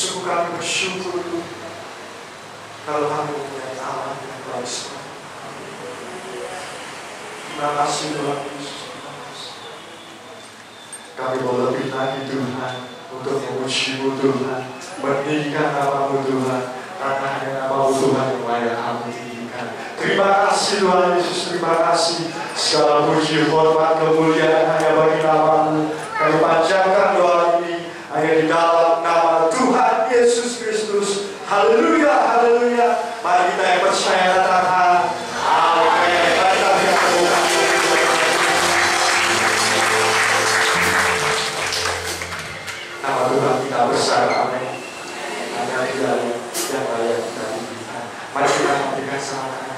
sungguh kami bersyukur kalau kami mempunyai Allah yang baik sekali. Terima kasih Tuhan Yesus. Kami mau lebih lagi Tuhan untuk memuji-Mu Tuhan, meninggikan nama-Mu Tuhan, karena hanya nama-Mu Tuhan yang layak kami tinggikan. Terima kasih Tuhan Yesus, terima kasih. Segala puji, hormat, kemuliaan hanya bagi nama-Mu. Kami panjangkan doa ini hanya di dalam nama Tuhan Yesus Kristus. Haleluya, haleluya. Mari kita yang percaya katakan amin. Nama Tuhan kita besar, amin. Hanya Dia yang layak kita tinggikan. Mari kita memberikan selamat.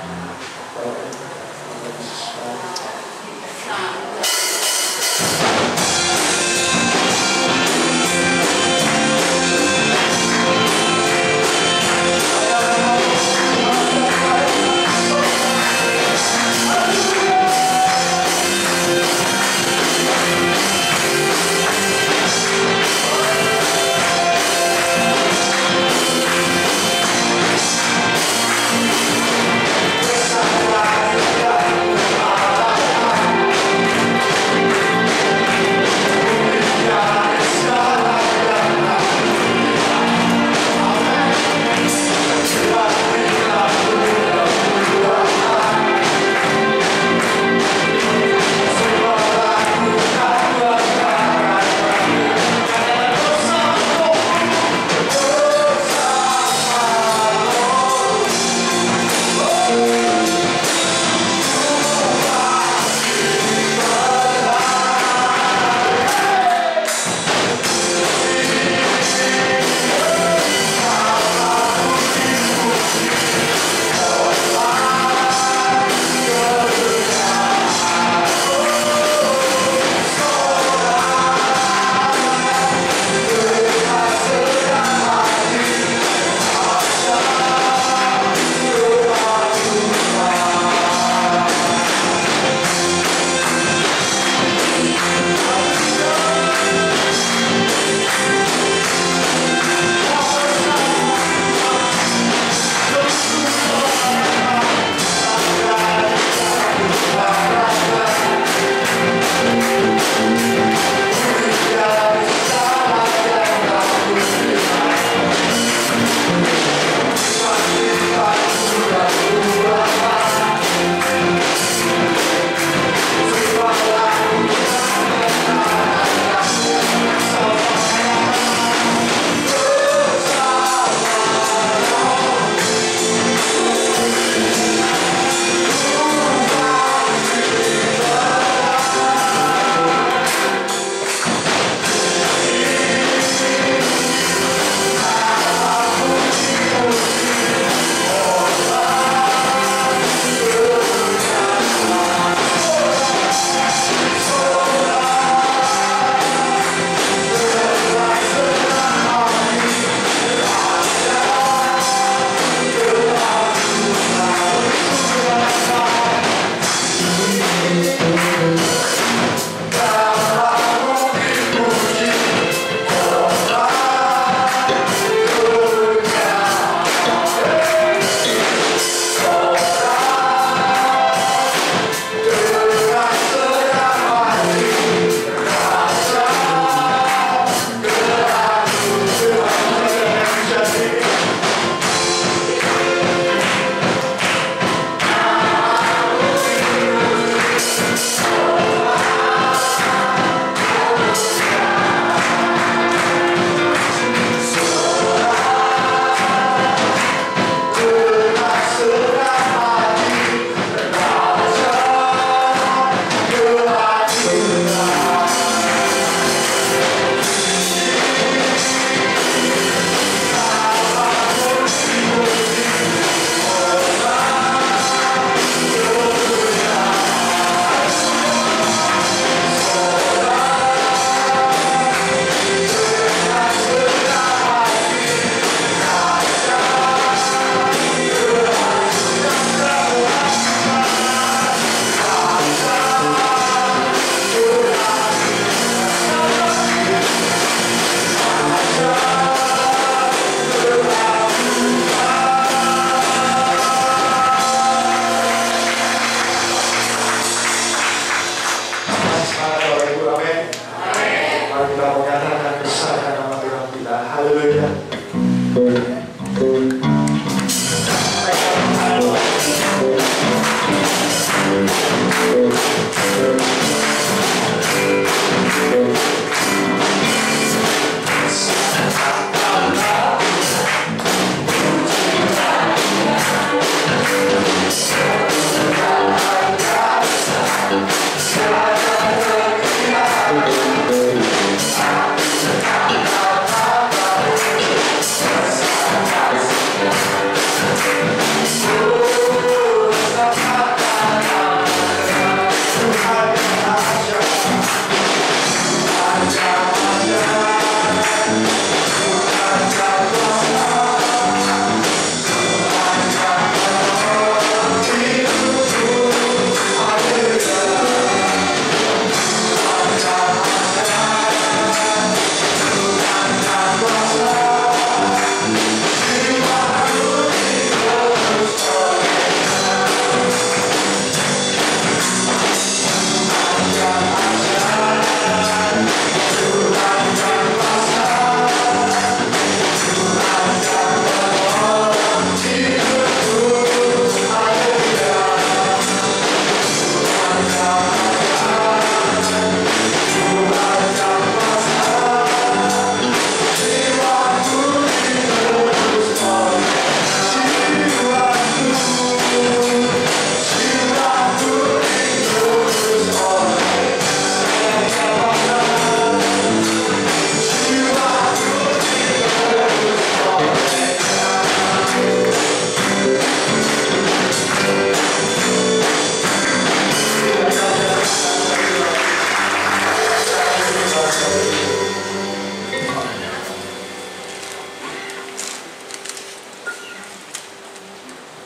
Haleluya.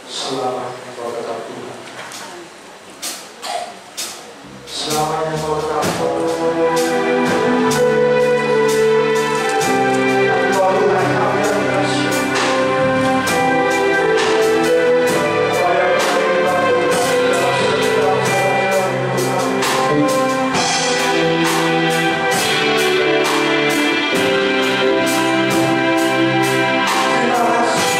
Selamanya Kau tetap Tuhan. Selamanya Kau tetap Tuhan. Engkau Tuhan kami yang kasih. Apa yang kami lakukan dalam setiap jalan hidup kami. Terima kasih.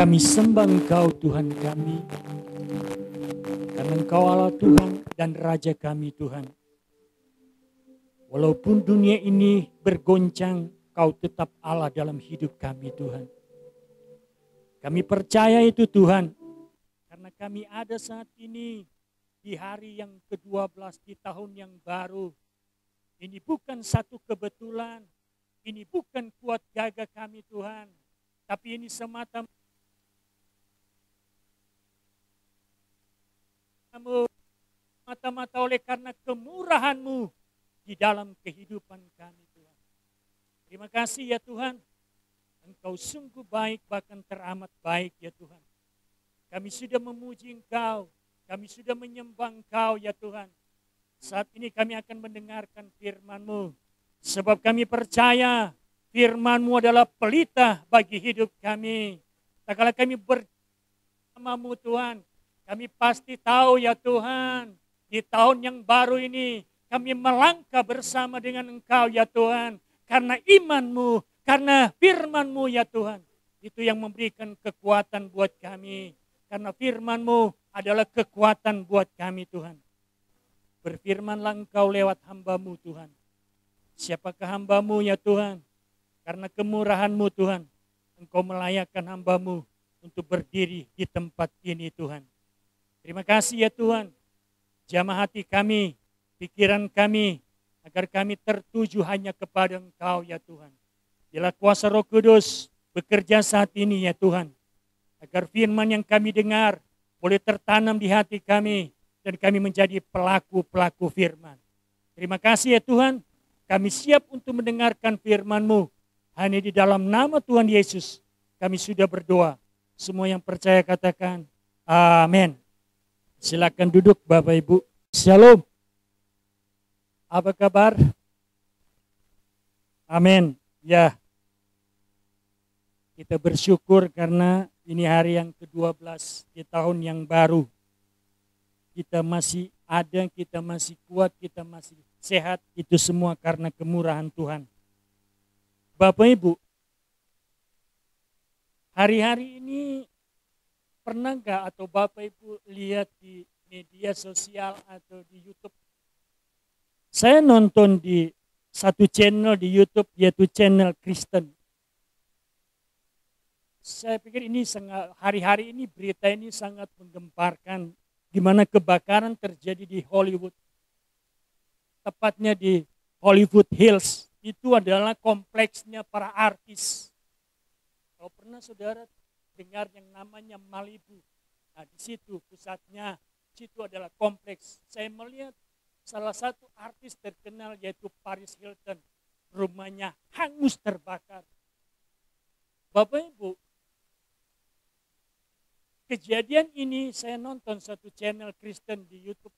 Kami sembah Engkau Tuhan kami, karena Engkau Allah Tuhan dan Raja kami Tuhan. Walaupun dunia ini bergoncang, Kau tetap Allah dalam hidup kami Tuhan. Kami percaya itu Tuhan, karena kami ada saat ini di hari yang ke-12 di tahun yang baru. Ini bukan satu kebetulan, ini bukan kuat gagah kami Tuhan, tapi ini semata-mata oleh karena kemurahan-Mu di dalam kehidupan kami Tuhan. Terima kasih ya Tuhan, Engkau sungguh baik, bahkan teramat baik ya Tuhan. Kami sudah memuji Engkau, kami sudah menyembah Engkau ya Tuhan. Saat ini kami akan mendengarkan firman-Mu, sebab kami percaya firman-Mu adalah pelita bagi hidup kami. Tak kala kami bersama-Mu Tuhan, kami pasti tahu ya Tuhan, di tahun yang baru ini kami melangkah bersama dengan Engkau ya Tuhan. Karena iman-Mu, karena firman-Mu ya Tuhan. Itu yang memberikan kekuatan buat kami. Karena firman-Mu adalah kekuatan buat kami Tuhan. Berfirmanlah Engkau lewat hamba-Mu Tuhan. Siapakah hamba-Mu ya Tuhan? Karena kemurahan-Mu Tuhan, Engkau melayakkan hamba-Mu untuk berdiri di tempat ini Tuhan. Terima kasih ya Tuhan. Jamah hati kami, pikiran kami, agar kami tertuju hanya kepada Engkau ya Tuhan. Biarlah kuasa Roh Kudus bekerja saat ini ya Tuhan. Agar firman yang kami dengar boleh tertanam di hati kami dan kami menjadi pelaku-pelaku firman. Terima kasih ya Tuhan. Kami siap untuk mendengarkan firman-Mu. Hanya di dalam nama Tuhan Yesus kami sudah berdoa. Semua yang percaya katakan amin. Silakan duduk Bapak Ibu. Shalom. Apa kabar? Amin. Ya. Kita bersyukur karena ini hari yang ke-12 di tahun yang baru. Kita masih ada, kita masih kuat, kita masih sehat. Itu semua karena kemurahan Tuhan. Bapak Ibu, hari-hari ini pernah nggak atau Bapak Ibu lihat di media sosial atau di YouTube? Saya nonton di satu channel di YouTube, yaitu channel Kristen. Saya pikir ini sangat, hari-hari ini berita ini sangat menggemparkan, di mana kebakaran terjadi di Hollywood. Tepatnya di Hollywood Hills. Itu adalah kompleksnya para artis. Kalau pernah saudara dengar yang namanya Malibu. Nah di situ pusatnya, situ adalah kompleks. Saya melihat salah satu artis terkenal yaitu Paris Hilton. Rumahnya hangus terbakar. Bapak Ibu, kejadian ini saya nonton satu channel Kristen di YouTube.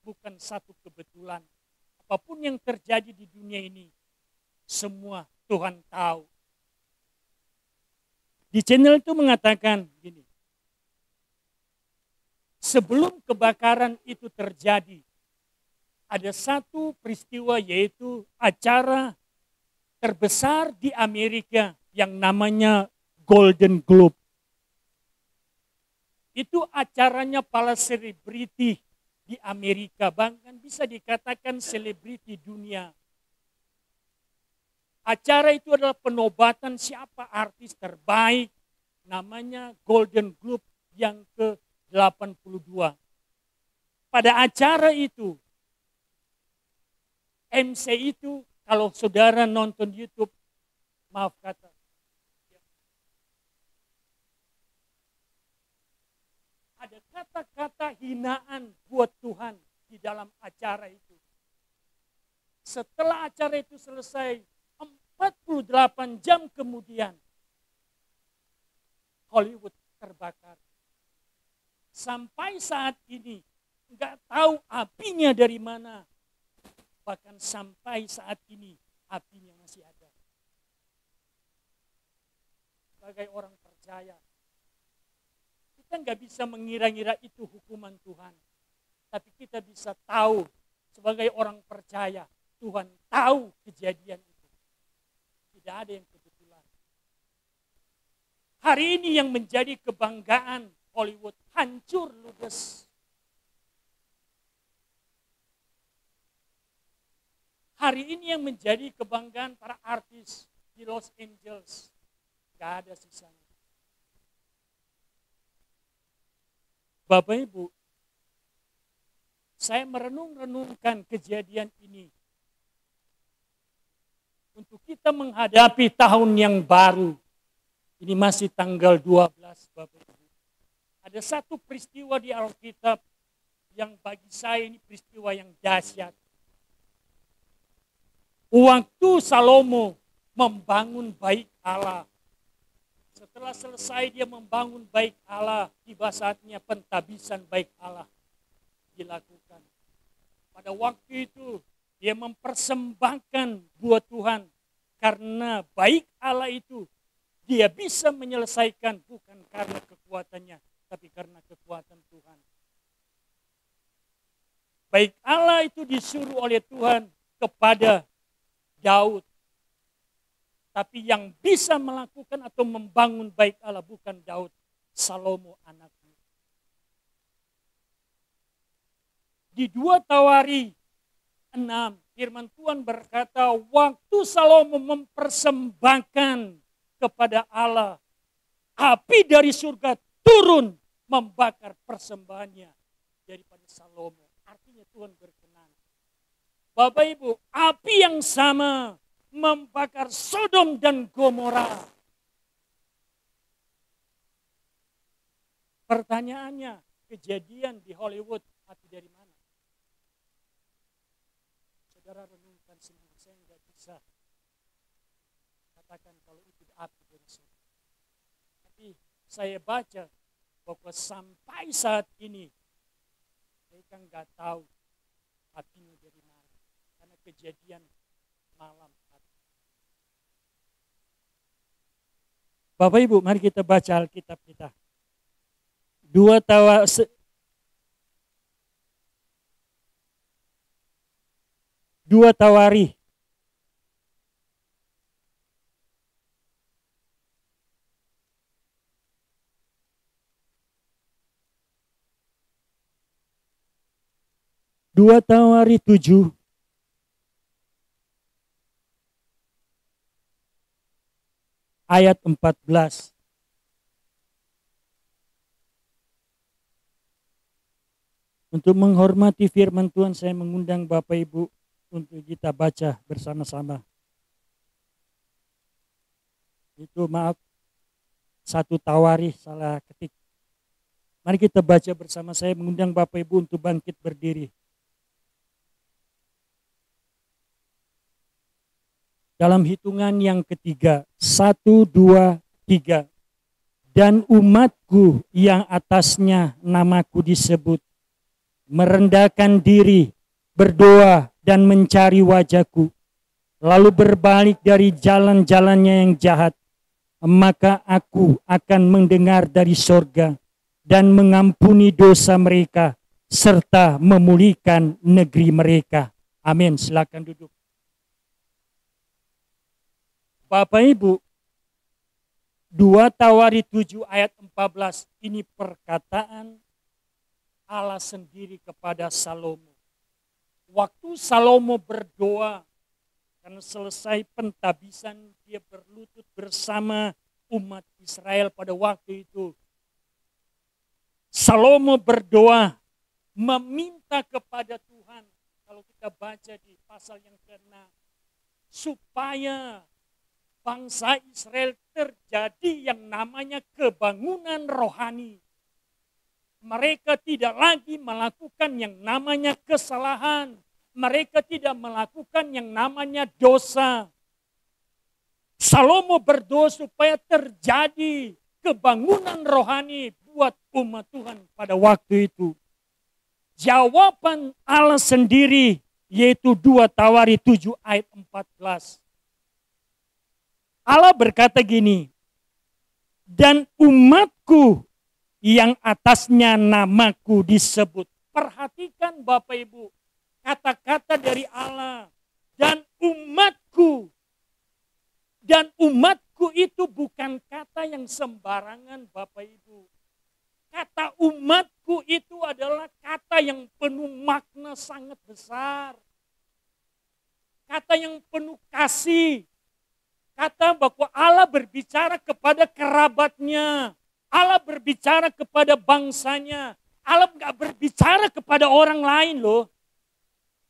Bukan satu kebetulan. Apapun yang terjadi di dunia ini, semua Tuhan tahu. Di channel itu mengatakan gini, sebelum kebakaran itu terjadi, ada satu peristiwa yaitu acara terbesar di Amerika yang namanya Golden Globe. Itu acaranya para selebriti di Amerika, bahkan bisa dikatakan selebriti dunia. Acara itu adalah penobatan siapa artis terbaik, namanya Golden Globe yang ke-82. Pada acara itu, MC itu, kalau saudara nonton YouTube, maaf kata, ada kata-kata hinaan buat Tuhan di dalam acara itu. Setelah acara itu selesai, 48 jam kemudian, Hollywood terbakar. Sampai saat ini, nggak tahu apinya dari mana. Bahkan sampai saat ini, apinya masih ada. Sebagai orang percaya, kita nggak bisa mengira-ngira itu hukuman Tuhan. Tapi kita bisa tahu, sebagai orang percaya, Tuhan tahu kejadian itu. Tidak ada yang kebetulan. Hari ini yang menjadi kebanggaan Hollywood hancur ludes. Hari ini yang menjadi kebanggaan para artis di Los Angeles, gak ada sisanya. Bapak Ibu, saya merenung-renungkan kejadian ini untuk kita menghadapi tahun yang baru. Ini masih tanggal 12, Bapak Ibu. Ada satu peristiwa di Alkitab yang bagi saya ini peristiwa yang dahsyat. Waktu Salomo membangun bait Allah. Setelah selesai dia membangun bait Allah, tiba saatnya pentabisan bait Allah dilakukan. Pada waktu itu dia mempersembahkan buat Tuhan karena bait Allah itu dia bisa menyelesaikan bukan karena kekuatannya, tapi karena kekuatan Tuhan. Bait Allah itu disuruh oleh Tuhan kepada Daud. Tapi yang bisa melakukan atau membangun bait Allah bukan Daud, Salomo anaknya. Di 2 Tawari 6, firman Tuhan berkata, waktu Salomo mempersembahkan kepada Allah, api dari surga turun membakar persembahannya daripada Salomo. Artinya Tuhan berkenan. Bapak Ibu, api yang sama membakar Sodom dan Gomora. Pertanyaannya, kejadian di Hollywood api dari mana? Saudara renungkan sendiri, saya nggak bisa katakan kalau itu api dari surga. Tapi saya baca bahwa sampai saat ini mereka nggak tahu apinya dari mana. Karena kejadian malam hari. Bapak Ibu, mari kita baca Alkitab kita. 2 Tawari. 2 Tawari 7 ayat 14. Untuk menghormati firman Tuhan, saya mengundang Bapak Ibu untuk kita baca bersama-sama. Itu maaf, 1 Tawari salah ketik. Mari kita baca bersama, saya mengundang Bapak Ibu untuk bangkit berdiri. Dalam hitungan yang ketiga, 1, 2, 3. Dan umatku yang atasnya namaku disebut, merendahkan diri, berdoa dan mencari wajahku, lalu berbalik dari jalan-jalannya yang jahat, maka aku akan mendengar dari sorga dan mengampuni dosa mereka, serta memulihkan negeri mereka. Amin. Silakan duduk. Bapak Ibu, 2 Tawari 7 ayat 14, ini perkataan Allah sendiri kepada Salomo. Waktu Salomo berdoa, karena selesai pentabisan, dia berlutut bersama umat Israel pada waktu itu. Salomo berdoa, meminta kepada Tuhan, kalau kita baca di pasal yang ke-6, supaya bangsa Israel terjadi yang namanya kebangunan rohani. Mereka tidak lagi melakukan yang namanya kesalahan. Mereka tidak melakukan yang namanya dosa. Salomo berdoa supaya terjadi kebangunan rohani buat umat Tuhan pada waktu itu. Jawaban Allah sendiri, yaitu 2 Tawari 7 ayat 14. Allah berkata gini, dan umatku yang atasnya namaku disebut. Perhatikan Bapak Ibu, kata-kata dari Allah, dan umatku. Dan umatku itu bukan kata yang sembarangan Bapak Ibu. Kata umatku itu adalah kata yang penuh makna sangat besar. Kata yang penuh kasih. Kata bahwa Allah berbicara kepada kerabatnya. Allah berbicara kepada bangsanya. Allah nggak berbicara kepada orang lain loh.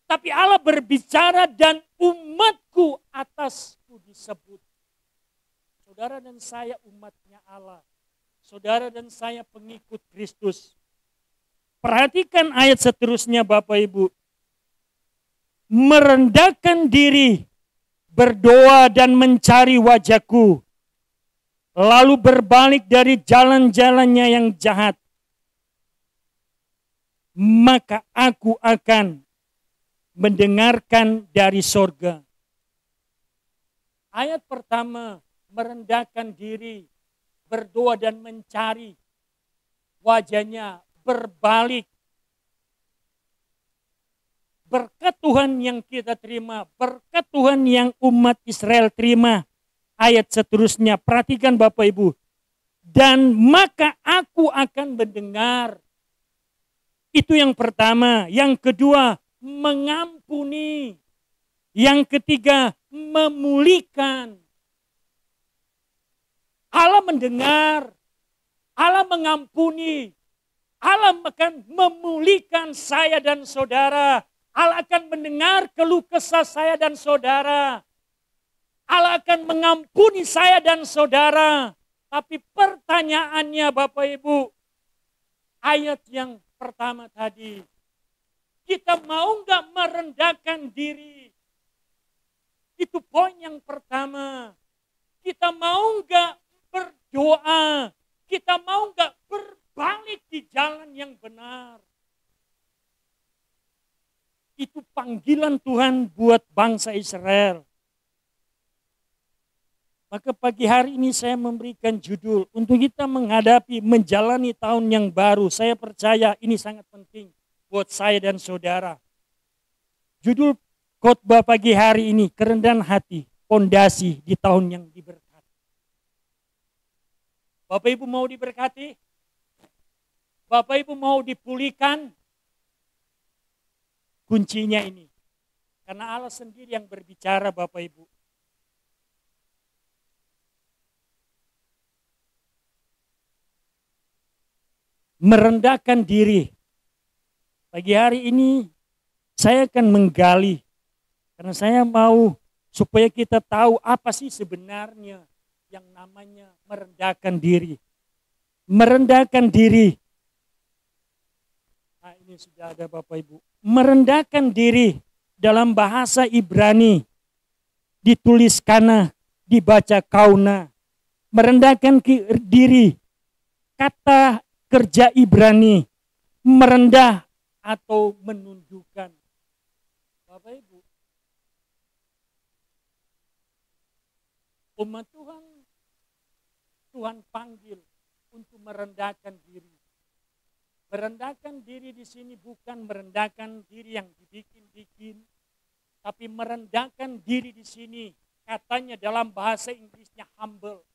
Tapi Allah berbicara dan umatku atasku disebut. Saudara dan saya umatnya Allah. Saudara dan saya pengikut Kristus. Perhatikan ayat seterusnya Bapak Ibu. Merendahkan diri, berdoa dan mencari wajahku. Lalu berbalik dari jalan-jalannya yang jahat. Maka aku akan mendengarkan dari sorga. Ayat pertama, merendahkan diri, berdoa dan mencari wajahnya, berbalik. Berkat Tuhan yang kita terima, berkat Tuhan yang umat Israel terima. Ayat seterusnya, perhatikan Bapak Ibu. Dan maka aku akan mendengar. Itu yang pertama. Yang kedua, mengampuni. Yang ketiga, memulihkan. Allah mendengar, Allah mengampuni, Allah akan memulihkan saya dan saudara. Allah akan mendengar keluh kesah saya dan saudara. Allah akan mengampuni saya dan saudara. Tapi pertanyaannya Bapak Ibu, ayat yang pertama tadi, kita mau nggak merendahkan diri? Itu poin yang pertama. Kita mau nggak berdoa, kita mau nggak berbalik di jalan yang benar. Itu panggilan Tuhan buat bangsa Israel. Maka pagi hari ini saya memberikan judul untuk kita menghadapi, menjalani tahun yang baru. Saya percaya ini sangat penting buat saya dan saudara. Judul khotbah pagi hari ini, kerendahan hati, fondasi di tahun yang diberkati. Bapak Ibu mau diberkati? Bapak Ibu mau dipulihkan? Kuncinya ini. Karena Allah sendiri yang berbicara Bapak Ibu. Merendahkan diri. Pagi hari ini saya akan menggali. Karena saya mau supaya kita tahu apa sih sebenarnya yang namanya merendahkan diri. Merendahkan diri. Nah, ini sudah ada Bapak Ibu. Merendahkan diri dalam bahasa Ibrani ditulis kana, dibaca kauna. Merendahkan diri. Kata kerja Ibrani merendah atau menundukkan. Bapak Ibu, umat Tuhan panggil untuk merendahkan diri. Merendahkan diri di sini bukan merendahkan diri yang dibikin-bikin, tapi merendahkan diri di sini katanya dalam bahasa Inggrisnya humble.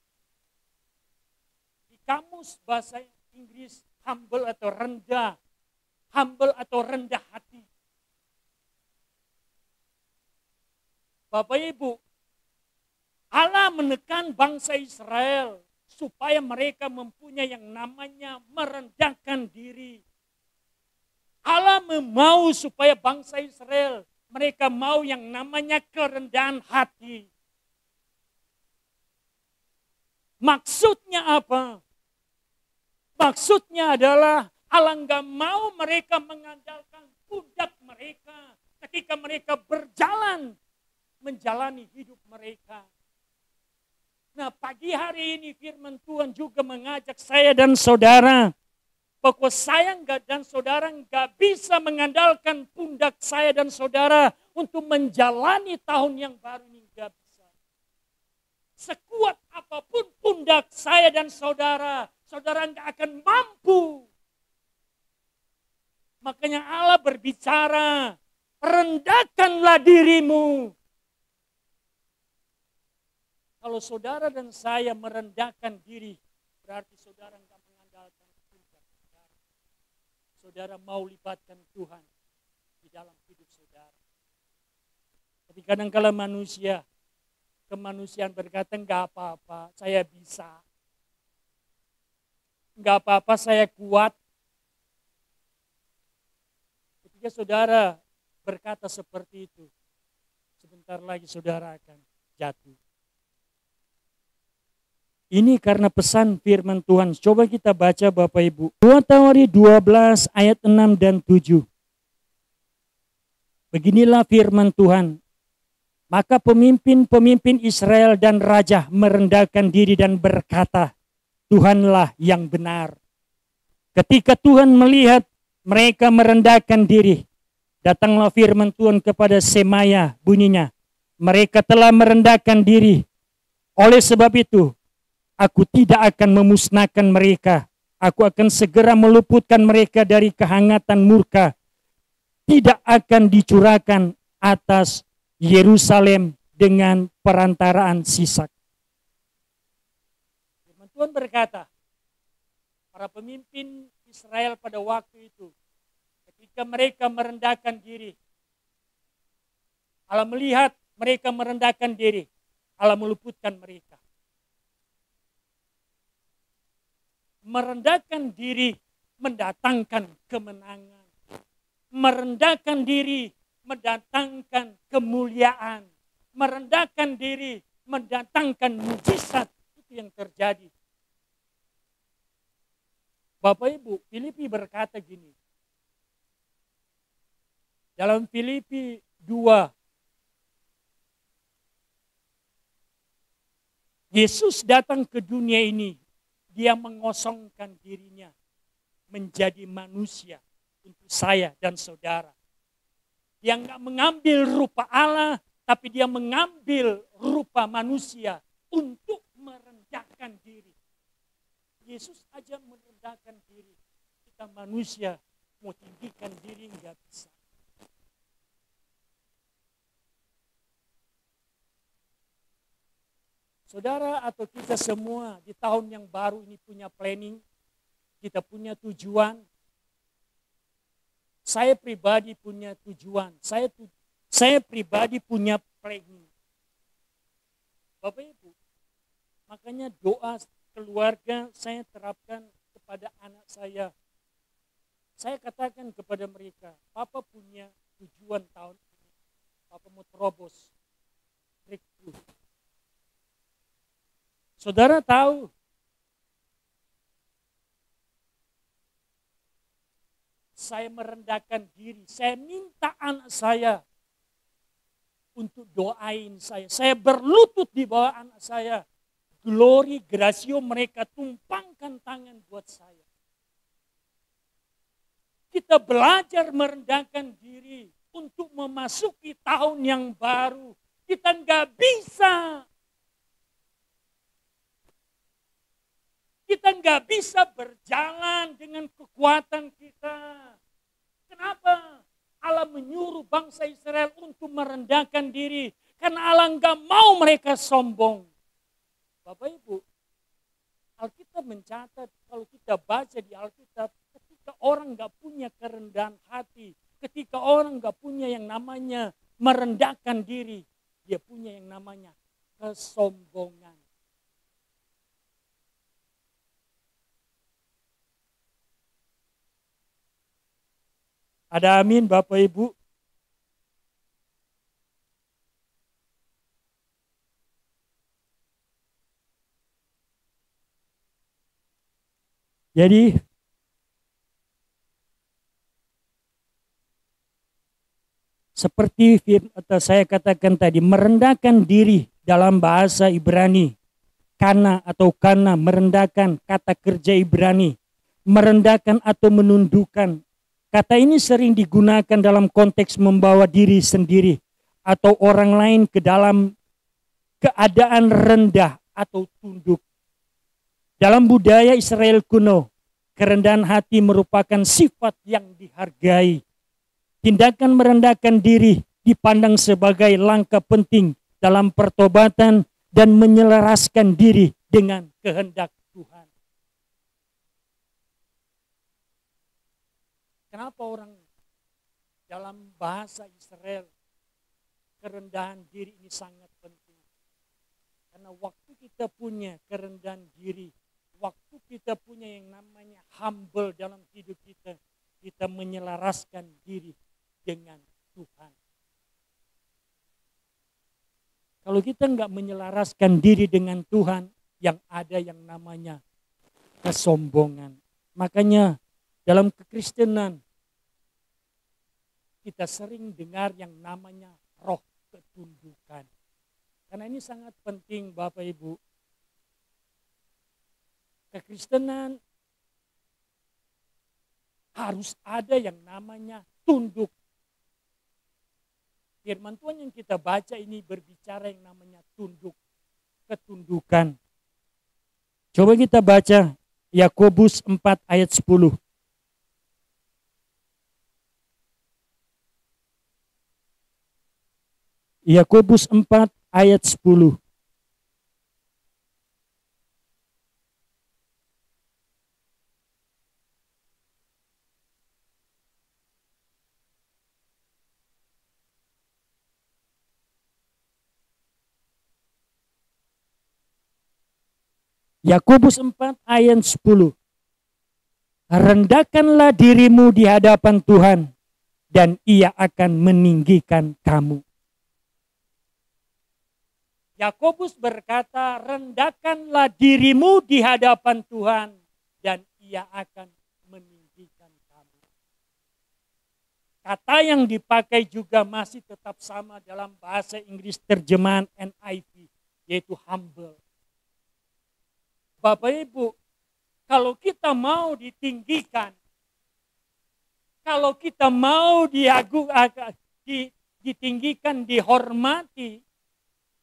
Di kamus bahasa Inggris humble atau rendah, humble atau rendah hati. Bapak Ibu, Allah menekan bangsa Israel supaya mereka mempunyai yang namanya merendahkan diri. Allah mau supaya bangsa Israel mereka mau yang namanya kerendahan hati. Maksudnya apa? Maksudnya adalah Allah nggak mau mereka mengandalkan pundak mereka ketika mereka berjalan menjalani hidup mereka. Nah, pagi hari ini firman Tuhan juga mengajak saya dan saudara bahwa saya dan saudara nggak bisa mengandalkan pundak saya dan saudara untuk menjalani tahun yang baru ini, nggak bisa. Sekuat apapun pundak saya dan saudara, saudara nggak akan mampu. Makanya Allah berbicara, rendahkanlah dirimu. Kalau saudara dan saya merendahkan diri, berarti saudara nggak mengandalkan Tuhan. Saudara mau libatkan Tuhan di dalam hidup saudara. Tapi kadang-kala manusia, kemanusiaan berkata nggak apa-apa, saya bisa. Nggak apa-apa, saya kuat. Ketika saudara berkata seperti itu, sebentar lagi saudara akan jatuh. Ini karena pesan firman Tuhan. Coba kita baca Bapak Ibu. 2 Tawari 12 ayat 6 dan 7. Beginilah firman Tuhan. Maka pemimpin-pemimpin Israel dan raja merendahkan diri dan berkata, Tuhanlah yang benar. Ketika Tuhan melihat mereka merendahkan diri, datanglah firman Tuhan kepada Semaya bunyinya. Mereka telah merendahkan diri. Oleh sebab itu, aku tidak akan memusnahkan mereka. Aku akan segera meluputkan mereka dari kehangatan murka. Tidak akan dicurahkan atas Yerusalem dengan perantaraan Sisak. Firman Tuhan berkata, para pemimpin Israel pada waktu itu, ketika mereka merendahkan diri, Allah melihat mereka merendahkan diri, Allah meluputkan mereka. Merendahkan diri mendatangkan kemenangan. Merendahkan diri mendatangkan kemuliaan. Merendahkan diri mendatangkan mujizat. Itu yang terjadi. Bapak Ibu, Filipi berkata gini. Dalam Filipi 2, Yesus datang ke dunia ini. Dia mengosongkan dirinya menjadi manusia untuk saya dan saudara. Dia nggak mengambil rupa Allah, tapi dia mengambil rupa manusia untuk merendahkan diri. Yesus aja merendahkan diri. Kita manusia mau tinggikan diri nggak bisa. Saudara atau kita semua di tahun yang baru ini punya planning, kita punya tujuan. Saya pribadi punya tujuan, saya pribadi punya planning. Bapak Ibu, makanya doa keluarga saya terapkan kepada anak saya. Saya katakan kepada mereka, Papa punya tujuan tahun ini. Papa mau terobos, rekrut. Saudara tahu, saya merendahkan diri, saya minta anak saya untuk doain saya. Saya berlutut di bawah anak saya. Glory, grasio mereka tumpangkan tangan buat saya. Kita belajar merendahkan diri untuk memasuki tahun yang baru. Kita nggak bisa. Kita nggak bisa berjalan dengan kekuatan kita. Kenapa? Allah menyuruh bangsa Israel untuk merendahkan diri. Karena Allah nggak mau mereka sombong. Bapak Ibu, Alkitab mencatat, kalau kita baca di Alkitab, ketika orang nggak punya kerendahan hati, ketika orang nggak punya yang namanya merendahkan diri, dia punya yang namanya kesombongan. Ada amin Bapak Ibu? Jadi seperti saya katakan tadi, merendahkan diri dalam bahasa Ibrani, kana atau kana, merendahkan, kata kerja Ibrani, merendahkan atau menundukkan. Kata ini sering digunakan dalam konteks membawa diri sendiri atau orang lain ke dalam keadaan rendah atau tunduk. Dalam budaya Israel kuno, kerendahan hati merupakan sifat yang dihargai. Tindakan merendahkan diri dipandang sebagai langkah penting dalam pertobatan dan menyelaraskan diri dengan kehendak Tuhan. Kenapa orang dalam bahasa Israel kerendahan diri ini sangat penting? Karena waktu kita punya kerendahan diri, waktu kita punya yang namanya humble dalam hidup kita, kita menyelaraskan diri dengan Tuhan. Kalau kita nggak menyelaraskan diri dengan Tuhan, yang ada yang namanya kesombongan. Makanya dalam kekristenan kita sering dengar yang namanya roh ketundukan. Karena ini sangat penting Bapak Ibu. Kekristenan harus ada yang namanya tunduk. Firman Tuhan yang kita baca ini berbicara yang namanya tunduk, ketundukan. Coba kita baca Yakobus 4 ayat 10. Yakobus 4 ayat 10. Yakobus 4 ayat 10. Rendahkanlah dirimu di hadapan Tuhan dan Ia akan meninggikan kamu. Yakobus berkata, rendahkanlah dirimu di hadapan Tuhan dan Ia akan meninggikan kamu. Kata yang dipakai juga masih tetap sama dalam bahasa Inggris terjemahan NIV, yaitu humble. Bapak Ibu, kalau kita mau ditinggikan, kalau kita mau ditinggikan, dihormati,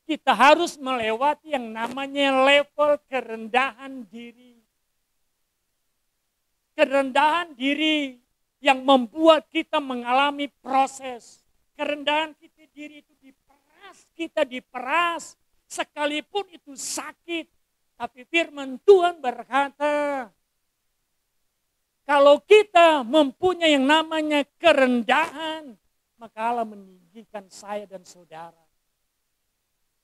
kita harus melewati yang namanya level kerendahan diri. Kerendahan diri yang membuat kita mengalami proses. Kerendahan kita diri itu diperas, kita diperas, sekalipun itu sakit. Tapi firman Tuhan berkata, kalau kita mempunyai yang namanya kerendahan, maka Allah meninggikan saya dan saudara.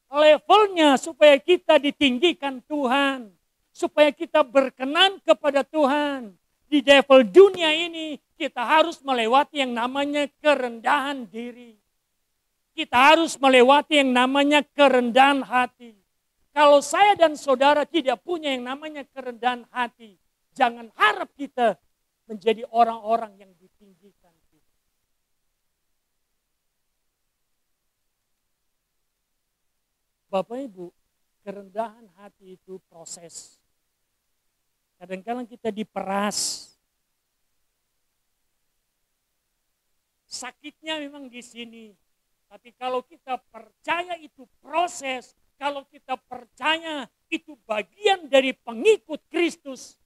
Levelnya supaya kita ditinggikan Tuhan, supaya kita berkenan kepada Tuhan. Di level dunia ini kita harus melewati yang namanya kerendahan diri. Kita harus melewati yang namanya kerendahan hati. Kalau saya dan saudara tidak punya yang namanya kerendahan hati, jangan harap kita menjadi orang-orang yang ditinggikan. Bapak Ibu, kerendahan hati itu proses. Kadang-kadang kita diperas. Sakitnya memang di sini. Tapi kalau kita percaya itu proses, kalau kita percaya itu bagian dari pengikut Kristus.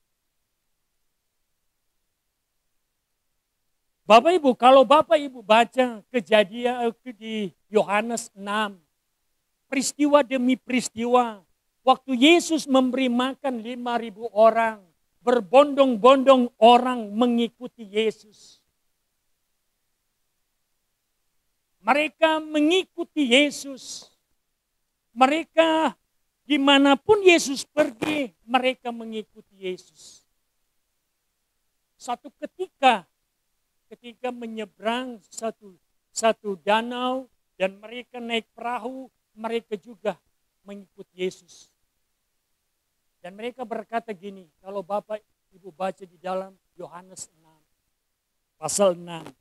Bapak Ibu, kalau Bapak Ibu baca kejadian di Yohanes 6, peristiwa demi peristiwa, waktu Yesus memberi makan 5.000 orang, berbondong-bondong orang mengikuti Yesus. Mereka mengikuti Yesus. Mereka dimanapun Yesus pergi, mereka mengikuti Yesus. Satu ketika menyeberang satu danau dan mereka naik perahu, mereka juga mengikuti Yesus. Dan mereka berkata gini, kalau Bapak Ibu baca di dalam Yohanes 6, pasal 6.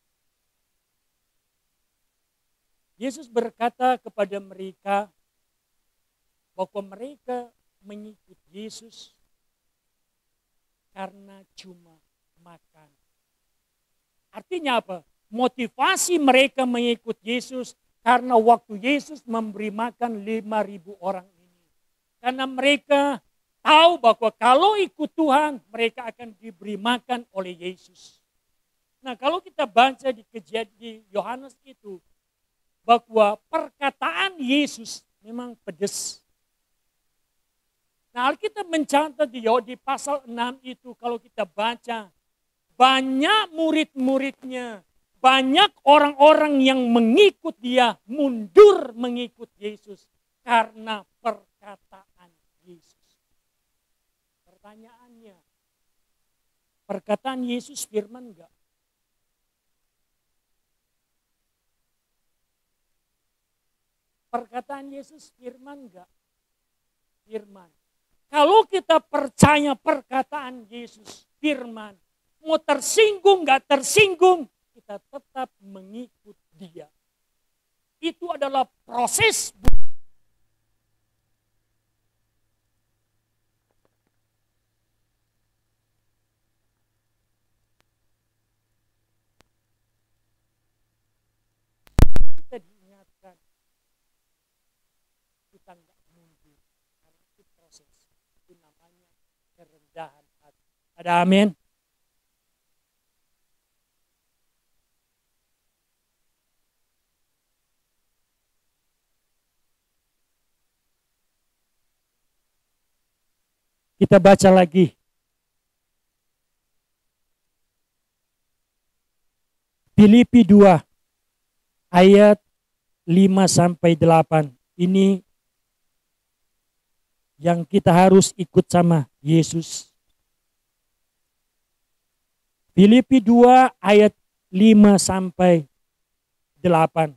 Yesus berkata kepada mereka, bahwa mereka mengikut Yesus karena cuma makan. Artinya apa? Motivasi mereka mengikut Yesus karena waktu Yesus memberi makan 5.000 orang ini. Karena mereka tahu bahwa kalau ikut Tuhan, mereka akan diberi makan oleh Yesus. Nah, kalau kita baca di kejadian Yohanes itu, bahwa perkataan Yesus memang pedas. Nah, Alkitab mencatat di pasal 6 itu kalau kita baca, banyak murid-muridnya, banyak orang-orang yang mengikut dia, mundur mengikut Yesus karena perkataan Yesus. Pertanyaannya, perkataan Yesus firman enggak? Perkataan Yesus firman enggak? Firman. Kalau kita percaya perkataan Yesus firman, mau tersinggung enggak tersinggung, kita tetap mengikut dia. Itu adalah proses. Kita diingatkan, kita enggak mundur. Karena itu proses. Itu namanya kerendahan hati. Ada amin? Kita baca lagi. Filipi 2 ayat 5-8. Ini yang kita harus ikut sama Yesus. Filipi 2 ayat 5-8.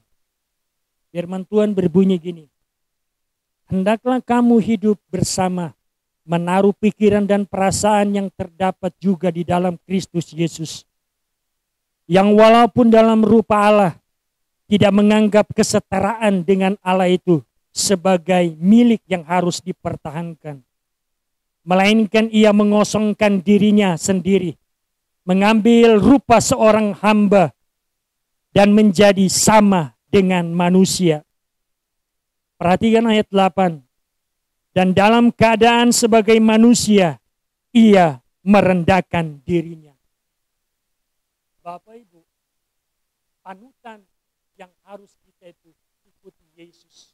Firman Tuhan berbunyi gini. Hendaklah kamu hidup bersama, menaruh pikiran dan perasaan yang terdapat juga di dalam Kristus Yesus. Yang walaupun dalam rupa Allah, tidak menganggap kesetaraan dengan Allah itu sebagai milik yang harus dipertahankan. Melainkan ia mengosongkan dirinya sendiri, mengambil rupa seorang hamba, dan menjadi sama dengan manusia. Perhatikan ayat 8. Dan dalam keadaan sebagai manusia, ia merendahkan dirinya. Bapak Ibu, panutan yang harus kita itu ikuti Yesus.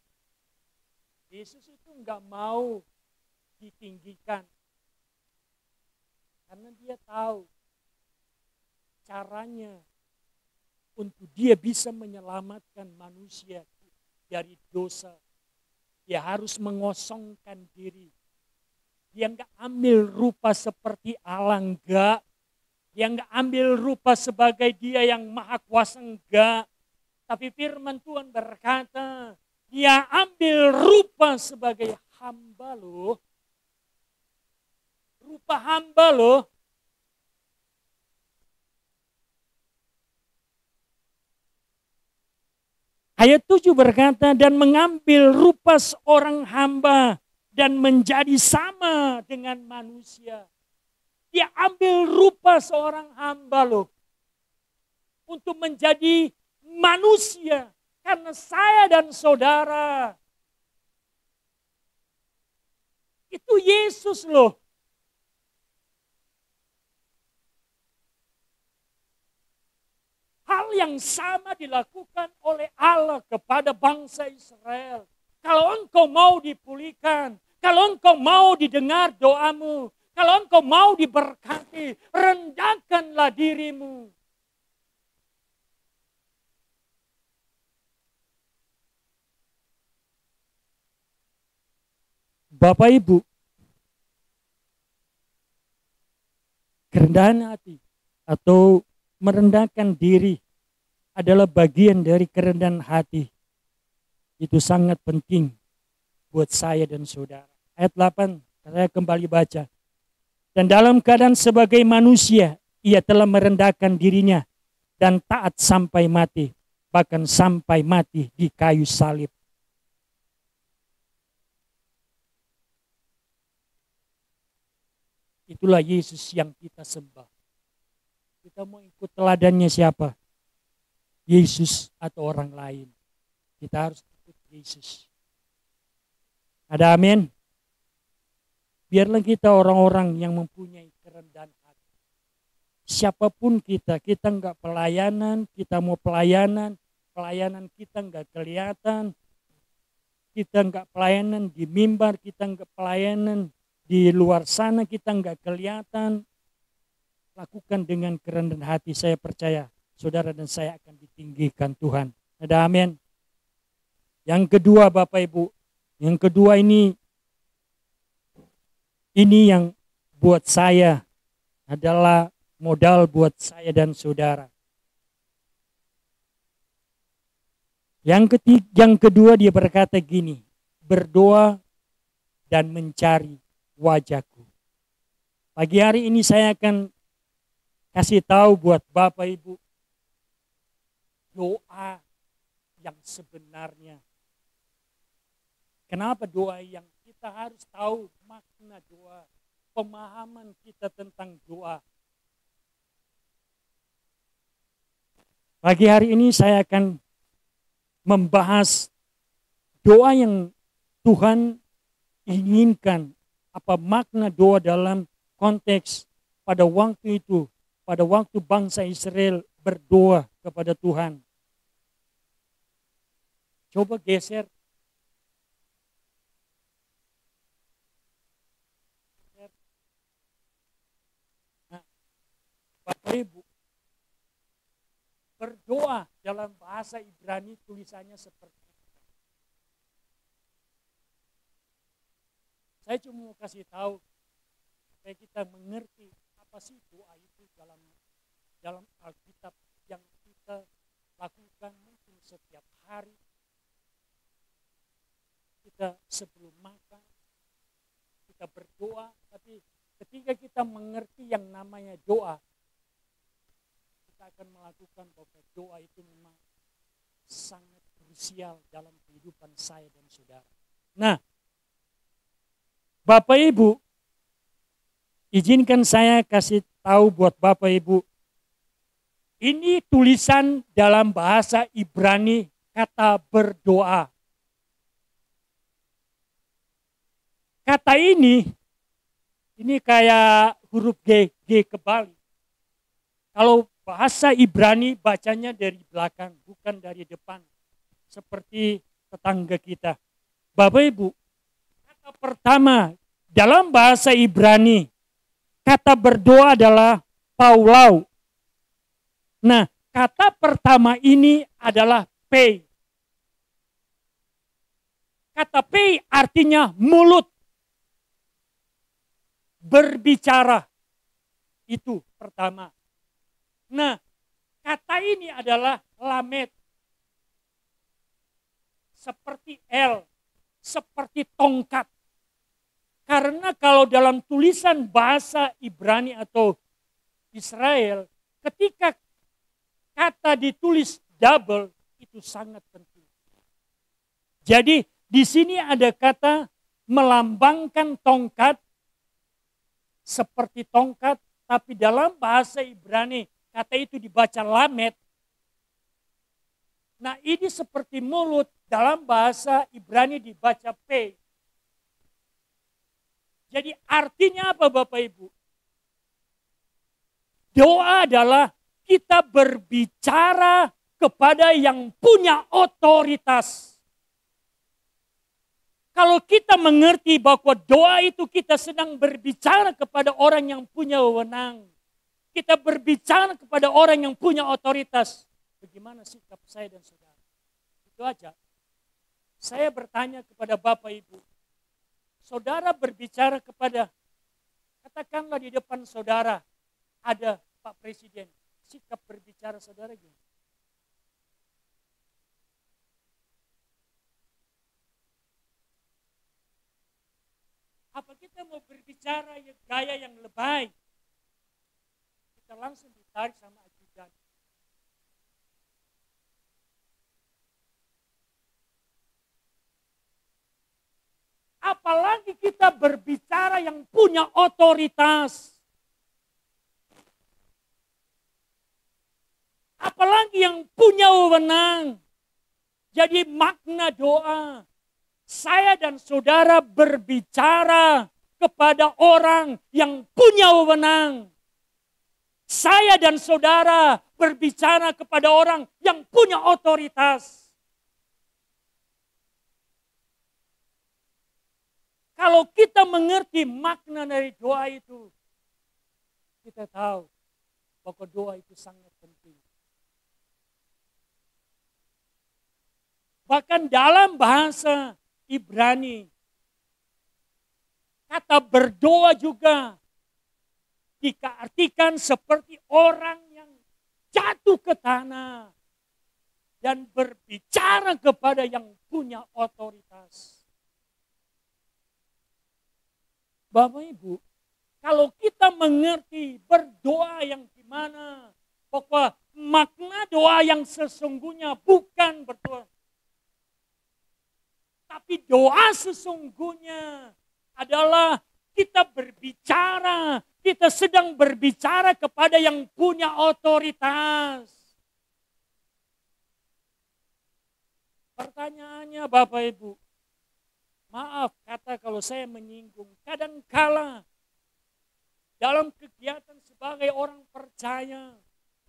Yesus itu enggak mau ditinggikan. Karena dia tahu caranya untuk dia bisa menyelamatkan manusia dari dosa. Dia harus mengosongkan diri. Dia enggak ambil rupa seperti Allah, enggak. Dia enggak ambil rupa sebagai dia yang maha kuasa, enggak. Tapi firman Tuhan berkata, dia ambil rupa sebagai hamba loh. Rupa hamba loh. Ayat 7 berkata, dan mengambil rupa seorang hamba dan menjadi sama dengan manusia. Dia ambil rupa seorang hamba loh. Untuk menjadi manusia. Karena saya dan saudara. Itu Yesus loh. Hal yang sama dilakukan oleh Allah kepada bangsa Israel. Kalau engkau mau dipulihkan, kalau engkau mau didengar doamu, kalau engkau mau diberkati, rendahkanlah dirimu. Bapak Ibu, kerendahan hati atau merendahkan diri adalah bagian dari kerendahan hati. Itu sangat penting buat saya dan saudara. Ayat 8, saya kembali baca. Dan dalam keadaan sebagai manusia, ia telah merendahkan dirinya dan taat sampai mati. Bahkan sampai mati di kayu salib. Itulah Yesus yang kita sembah. Kita mau ikut teladannya siapa? Yesus atau orang lain? Kita harus ikut Yesus. Ada amin? Biarlah kita orang-orang yang mempunyai kerendahan hati. Siapapun kita enggak pelayanan, kita mau pelayanan kita enggak kelihatan. Kita enggak pelayanan di mimbar, kita enggak pelayanan di luar sana kita nggak kelihatan, lakukan dengan kerendahan hati. Saya percaya saudara dan saya akan ditinggikan Tuhan. Ada amin. Yang kedua Bapak Ibu, yang kedua ini yang buat saya adalah modal buat saya dan saudara. Yang kedua dia berkata gini, berdoa dan mencari wajahku. Pagi hari ini saya akan kasih tahu buat Bapak Ibu doa yang sebenarnya. Kenapa doa yang kita harus tahu makna doa, pemahaman kita tentang doa. Pagi hari ini saya akan membahas doa yang Tuhan inginkan, apa makna doa dalam konteks pada waktu itu, pada waktu bangsa Israel berdoa kepada Tuhan. Coba geser. Nah, Bapak Ibu, berdoa dalam bahasa Ibrani tulisannya seperti itu. Saya cuma mau kasih tahu supaya kita mengerti apa sih doa itu dalam Alkitab yang kita lakukan mungkin setiap hari. Kita sebelum makan, kita berdoa, tapi ketika kita mengerti yang namanya doa, akan melakukan bahwa doa itu memang sangat krusial dalam kehidupan saya dan saudara. Nah, Bapak Ibu, izinkan saya kasih tahu buat Bapak Ibu, ini tulisan dalam bahasa Ibrani kata berdoa. Kata ini kayak huruf G kebalik. Kalau bahasa Ibrani bacanya dari belakang, bukan dari depan. Seperti tetangga kita. Bapak Ibu, kata pertama dalam bahasa Ibrani, kata berdoa adalah paulau. Nah, kata pertama ini adalah pei. Kata pei artinya mulut. Berbicara. Itu pertama. Nah, kata ini adalah lamed. Seperti L, seperti tongkat. Karena kalau dalam tulisan bahasa Ibrani atau Israel, ketika kata ditulis double, itu sangat penting. Jadi di sini ada kata melambangkan tongkat, seperti tongkat, tapi dalam bahasa Ibrani, kata itu dibaca lamed. Nah ini seperti mulut, dalam bahasa Ibrani dibaca P. Jadi artinya apa Bapak Ibu? Doa adalah kita berbicara kepada yang punya otoritas. Kalau kita mengerti bahwa doa itu kita sedang berbicara kepada orang yang punya wewenang. Kita berbicara kepada orang yang punya otoritas. Bagaimana sikap saya dan saudara? Itu aja. Saya bertanya kepada Bapak Ibu. Saudara berbicara kepada, katakanlah di depan saudara ada Pak Presiden. Sikap berbicara saudara gimana? Apa kita mau berbicara gaya yang lebay? Kita langsung ditarik sama ajudan. Apalagi kita berbicara yang punya otoritas. Apalagi yang punya wewenang. Jadi makna doa. Saya dan saudara berbicara kepada orang yang punya wewenang. Saya dan saudara berbicara kepada orang yang punya otoritas. Kalau kita mengerti makna dari doa itu, kita tahu bahwa doa itu sangat penting. Bahkan dalam bahasa Ibrani, kata berdoa juga diartikan seperti orang yang jatuh ke tanah dan berbicara kepada yang punya otoritas. Bapak Ibu, kalau kita mengerti berdoa yang gimana, bahwa makna doa yang sesungguhnya bukan berdoa, tapi doa sesungguhnya adalah kita berbicara, kita sedang berbicara kepada yang punya otoritas. Pertanyaannya Bapak Ibu, maaf kata kalau saya menyinggung, kadangkala dalam kegiatan sebagai orang percaya,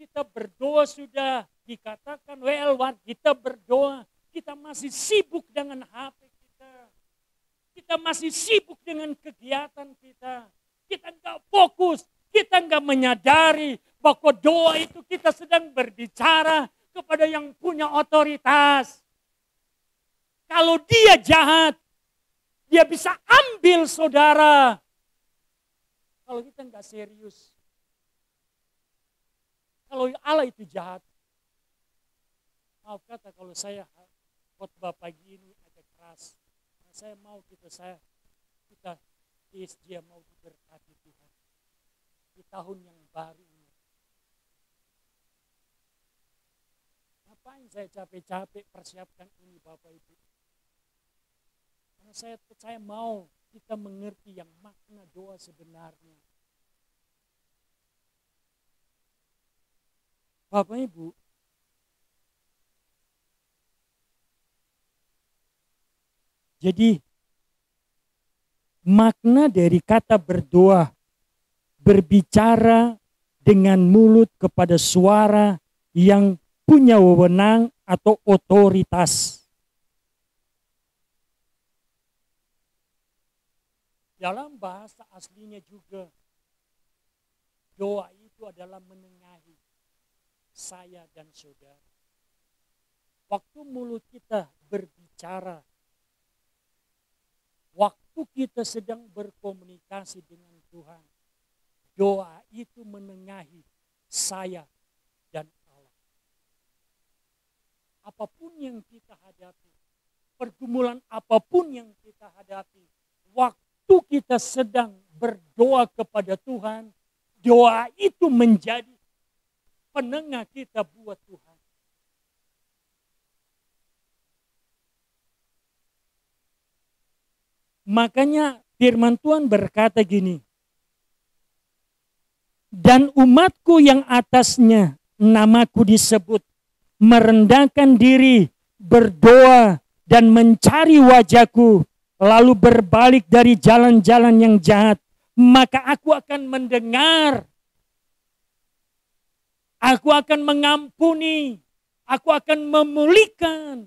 kita berdoa sudah dikatakan, kita berdoa, kita masih sibuk dengan HP kita. Kita masih sibuk dengan kegiatan kita. Kita enggak fokus, kita enggak menyadari bahwa doa itu kita sedang berbicara kepada yang punya otoritas. Kalau dia jahat, dia bisa ambil saudara. Kalau kita enggak serius. Kalau Allah itu jahat. Maaf kata kalau saya khotbah pagi ini agak keras. Saya mau kita TSJ mau diberkati Tuhan di tahun yang baru ini. Ngapain saya capek-capek persiapkan ini Bapak Ibu? Karena saya mau kita mengerti yang makna doa sebenarnya. Bapak Ibu, jadi makna dari kata berdoa, berbicara dengan mulut kepada suara yang punya wewenang atau otoritas. Dalam bahasa aslinya juga, doa itu adalah menengahi saya dan saudara. Waktu mulut kita berbicara, waktu kita sedang berkomunikasi dengan Tuhan, doa itu menengahi saya dan Allah. Apapun yang kita hadapi, pergumulan apapun yang kita hadapi, waktu kita sedang berdoa kepada Tuhan, doa itu menjadi penengah kita buat Tuhan. Makanya firman Tuhan berkata gini, dan umatku yang atasnya namaku disebut, merendahkan diri, berdoa dan mencari wajahku, lalu berbalik dari jalan-jalan yang jahat, maka aku akan mendengar, aku akan mengampuni, aku akan memulihkan.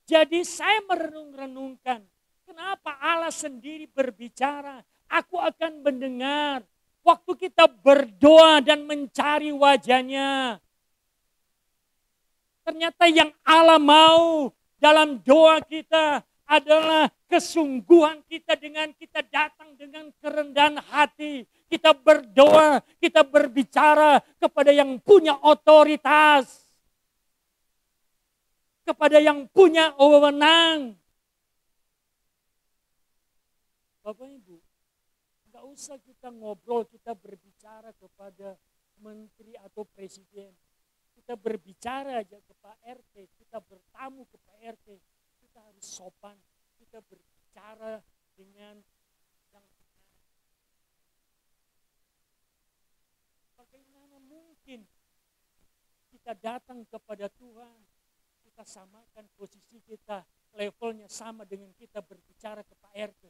Jadi saya merenung-renungkan, kenapa Allah sendiri berbicara, aku akan mendengar. Waktu kita berdoa dan mencari wajahnya, ternyata yang Allah mau dalam doa kita adalah kesungguhan kita dengan kita datang dengan kerendahan hati. Kita berdoa, kita berbicara kepada yang punya otoritas. Kepada yang punya wewenang. Bapak Ibu, enggak usah kita ngobrol, kita berbicara kepada menteri atau presiden. Kita berbicara aja ke Pak RT, kita bertamu ke Pak RT. Kita harus sopan, kita berbicara dengan yang benar. Bagaimana mungkin kita datang kepada Tuhan, kita samakan posisi kita, levelnya sama dengan kita berbicara ke Pak RT.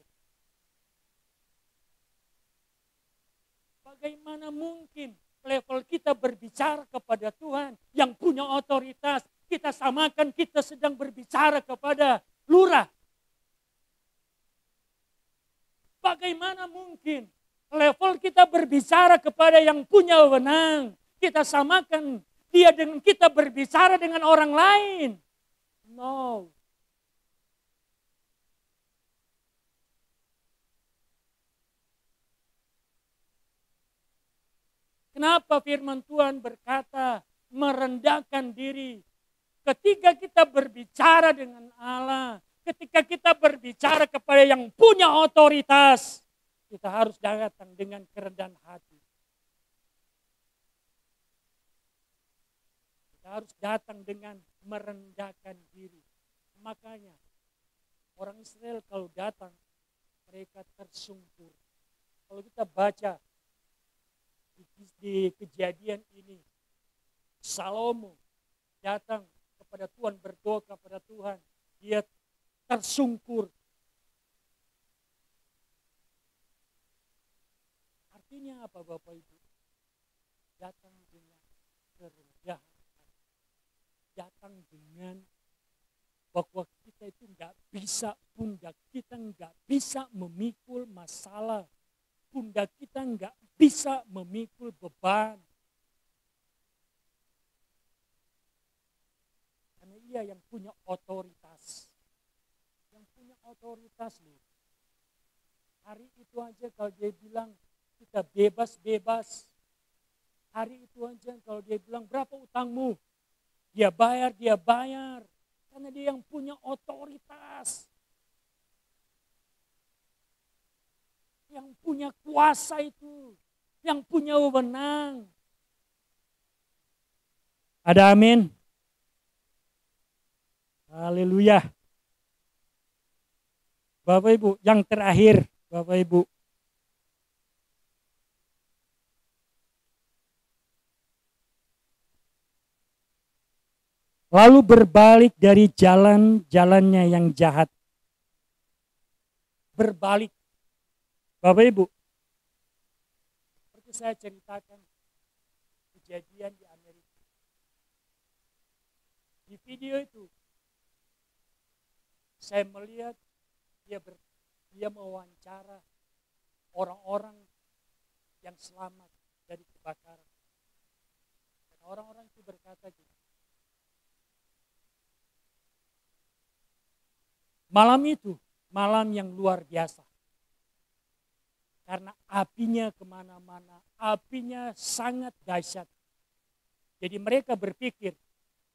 Bagaimana mungkin level kita berbicara kepada Tuhan yang punya otoritas, kita samakan kita sedang berbicara kepada lurah. Bagaimana mungkin level kita berbicara kepada yang punya wewenang, kita samakan dia dengan kita berbicara dengan orang lain? No. Kenapa firman Tuhan berkata merendahkan diri? Ketika kita berbicara dengan Allah, ketika kita berbicara kepada yang punya otoritas, kita harus datang dengan kerendahan hati. Kita harus datang dengan merendahkan diri. Makanya orang Israel kalau datang, mereka tersungkur. Kalau kita baca di kejadian ini, Salomo datang kepada Tuhan, berdoa kepada Tuhan, dia tersungkur. Artinya apa Bapak Ibu? Datang dengan kerendahan, datang dengan bahwa kita itu nggak bisa, pundak kita nggak bisa memikul masalah, pundak kita nggak bisa memikul beban. Karena ia yang punya otoritas. Yang punya otoritas loh. Hari itu aja kalau dia bilang kita bebas-bebas. Hari itu aja kalau dia bilang berapa utangmu? Dia bayar, dia bayar. Karena dia yang punya otoritas. Yang punya kuasa itu. Yang punya wewenang. Ada amin? Haleluya. Bapak Ibu, yang terakhir Bapak Ibu. Lalu berbalik dari jalan-jalannya yang jahat. Berbalik. Bapak Ibu, seperti saya ceritakan kejadian di Amerika. Di video itu, saya melihat dia mewawancara orang-orang yang selamat dari kebakaran. Dan orang-orang itu berkata gitu. Malam itu, malam yang luar biasa. Karena apinya kemana-mana, apinya sangat dahsyat. Jadi mereka berpikir,